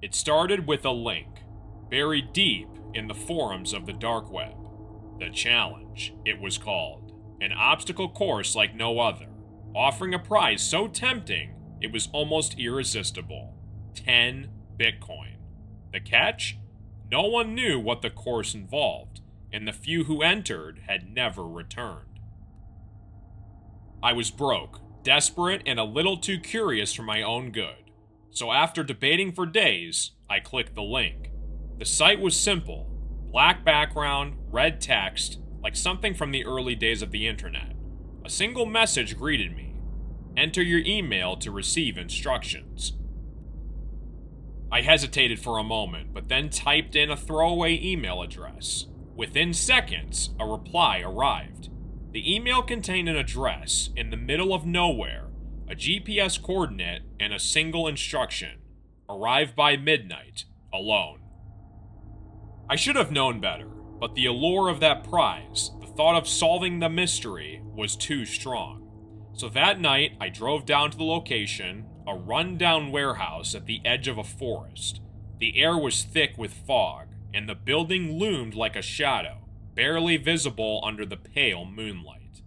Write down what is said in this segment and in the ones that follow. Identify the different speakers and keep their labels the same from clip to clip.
Speaker 1: It started with a link, buried deep in the forums of the dark web. The Challenge, it was called, an obstacle course like no other, offering a prize so tempting it was almost irresistible: 10 Bitcoin. The catch? No one knew what the course involved, and the few who entered had never returned. I was broke, desperate, and a little too curious for my own good. So after debating for days, I clicked the link. The site was simple: black background, red text, like something from the early days of the internet. A single message greeted me: enter your email to receive instructions. I hesitated for a moment, but then typed in a throwaway email address. Within seconds, a reply arrived. The email contained an address in the middle of nowhere, a GPS coordinate, and a single instruction: arrive by midnight, alone. I should have known better, but the allure of that prize, the thought of solving the mystery, was too strong. So that night, I drove down to the location, a run-down warehouse at the edge of a forest. The air was thick with fog, and the building loomed like a shadow, barely visible under the pale moonlight.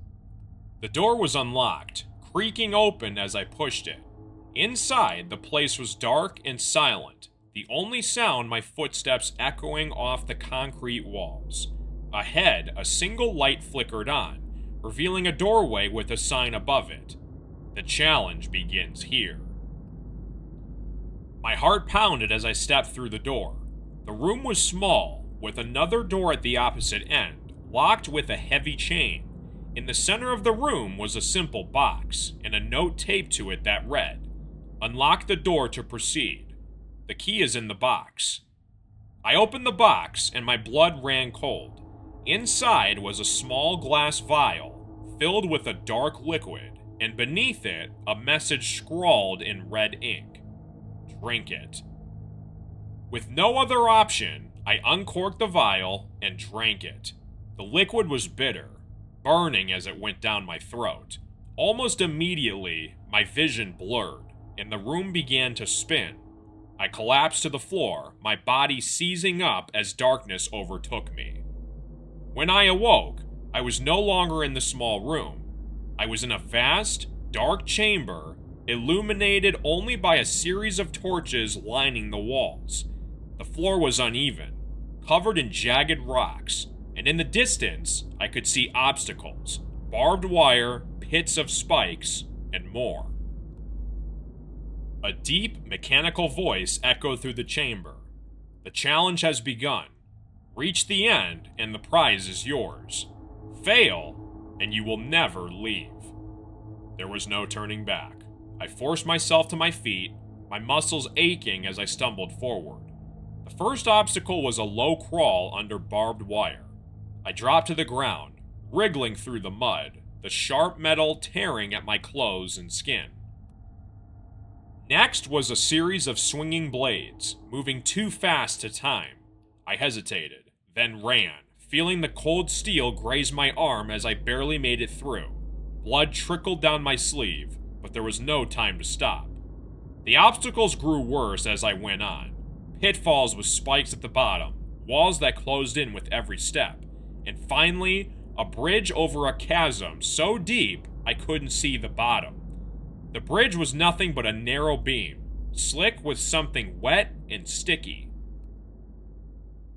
Speaker 1: The door was unlocked, creaking open as I pushed it. Inside, the place was dark and silent, the only sound my footsteps echoing off the concrete walls. Ahead, a single light flickered on, revealing a doorway with a sign above it: the challenge begins here. My heart pounded as I stepped through the door. The room was small, with another door at the opposite end, locked with a heavy chain. In the center of the room was a simple box, and a note taped to it that read, "Unlock the door to proceed. The key is in the box." I opened the box, and my blood ran cold. Inside was a small glass vial, filled with a dark liquid, and beneath it, a message scrawled in red ink: drink it. With no other option, I uncorked the vial and drank it. The liquid was bitter, burning as it went down my throat. Almost immediately, my vision blurred, and the room began to spin. I collapsed to the floor, my body seizing up as darkness overtook me. When I awoke, I was no longer in the small room. I was in a vast, dark chamber, illuminated only by a series of torches lining the walls. The floor was uneven, covered in jagged rocks, and in the distance, I could see obstacles, barbed wire, pits of spikes, and more. A deep, mechanical voice echoed through the chamber. The challenge has begun. Reach the end, and the prize is yours. Fail, and you will never leave. There was no turning back. I forced myself to my feet, my muscles aching as I stumbled forward. The first obstacle was a low crawl under barbed wire. I dropped to the ground, wriggling through the mud, the sharp metal tearing at my clothes and skin. Next was a series of swinging blades, moving too fast to time. I hesitated, then ran, feeling the cold steel graze my arm as I barely made it through. Blood trickled down my sleeve, but there was no time to stop. The obstacles grew worse as I went on. Pitfalls with spikes at the bottom, walls that closed in with every step, and finally, a bridge over a chasm so deep I couldn't see the bottom. The bridge was nothing but a narrow beam, slick with something wet and sticky.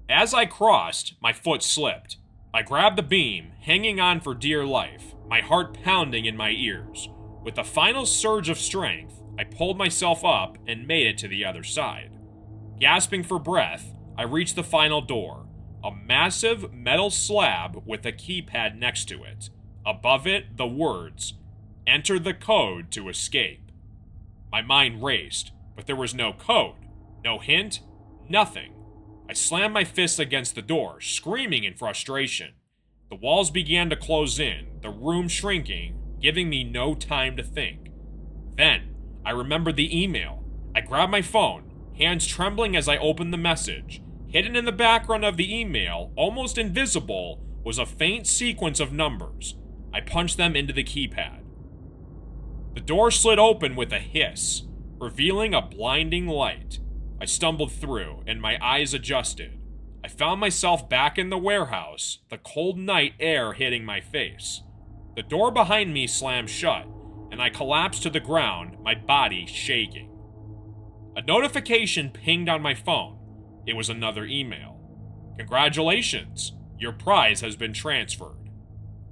Speaker 1: As I crossed, my foot slipped. I grabbed the beam, hanging on for dear life, my heart pounding in my ears. With a final surge of strength, I pulled myself up and made it to the other side. Gasping for breath, I reached the final door, a massive metal slab with a keypad next to it. Above it, the words, "Enter the code to escape." My mind raced, but there was no code, no hint, nothing. I slammed my fists against the door, screaming in frustration. The walls began to close in, the room shrinking, giving me no time to think. Then, I remembered the email. I grabbed my phone, hands trembling as I opened the message. Hidden in the background of the email, almost invisible, was a faint sequence of numbers. I punched them into the keypad. The door slid open with a hiss, revealing a blinding light. I stumbled through, and my eyes adjusted. I found myself back in the warehouse, the cold night air hitting my face. The door behind me slammed shut, and I collapsed to the ground, my body shaking. A notification pinged on my phone. It was another email. "Congratulations, your prize has been transferred."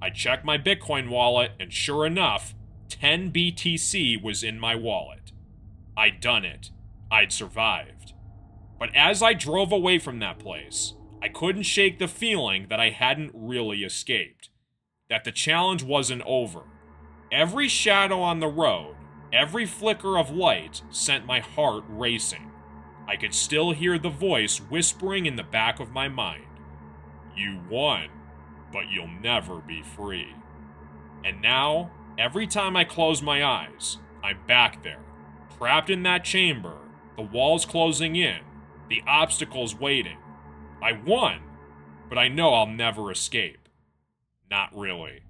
Speaker 1: I checked my Bitcoin wallet, and sure enough, 10 BTC was in my wallet. I'd done it. I'd survived. But as I drove away from that place, I couldn't shake the feeling that I hadn't really escaped. That the challenge wasn't over. Every shadow on the road, every flicker of light sent my heart racing. I could still hear the voice whispering in the back of my mind, "You won, but you'll never be free." And now, every time I close my eyes, I'm back there, trapped in that chamber, the walls closing in, the obstacles waiting. I won, but I know I'll never escape. Not really.